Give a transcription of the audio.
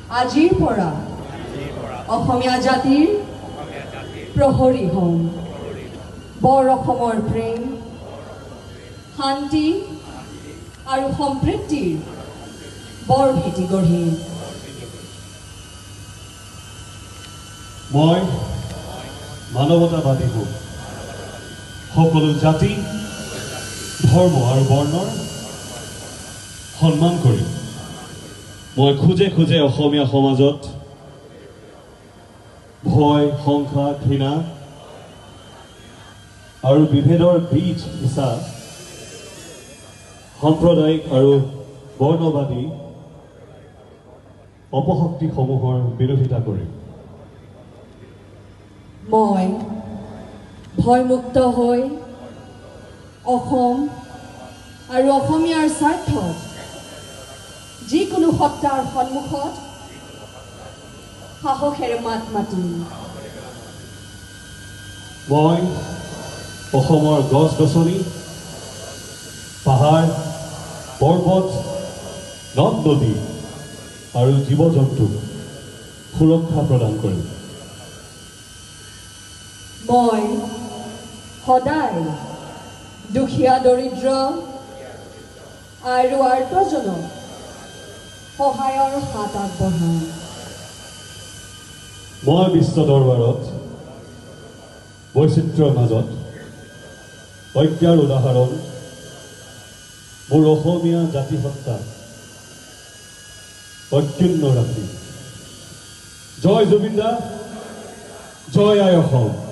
আজিৰ পৰা অসমীয়া জাতিৰ প্ৰহৰী হ'ম বৰ অসমৰ প্ৰেম শান্তি আৰু সম্প্ৰীতিৰ বৰ ভেটি গঢ়িম মই মানৱতাবাদী হ'ম সকলো জাতি ধৰ্ম আৰু বৰ্ণৰ সন্মান কৰিম মই খুজে খুজে অসমীয়া সমাজত ভয় সংখ্যা ঘৃণা আৰু বিভেদৰ বীজ সিঁচা সাম্প্ৰদায়িক আৰু বৰ্ণবাদী অপশক্তিসমূহৰ বিৰোধিতা কৰিম মই ভয়মুক্ত হৈ অসম আৰু অসমীয়াৰ স্বাৰ্থত যিকোনো সত্তাৰ সন্মুখত সাহসেৰে মাত মাতিম মই অসমৰ গছ-গছনি পাহাৰ পৰ্বত নদ নদী আৰু জীৱ-জন্তুক সুৰক্ষা প্ৰদান কৰিম মই সদায় দুখীয়া দৰিদ্ৰ আৰু আৰ্তজনক সহায়ৰ হাত আগবঢ়াম মই বিশ্ব দৰবাৰত বৈচিত্ৰ্যৰ মাজত ঐক্যৰ উদাহৰণ মোৰ অসমীয়া জাতিসত্তা অক্ষুণ্ণ ৰাখি জয় জুবিন দা জয় আই অসম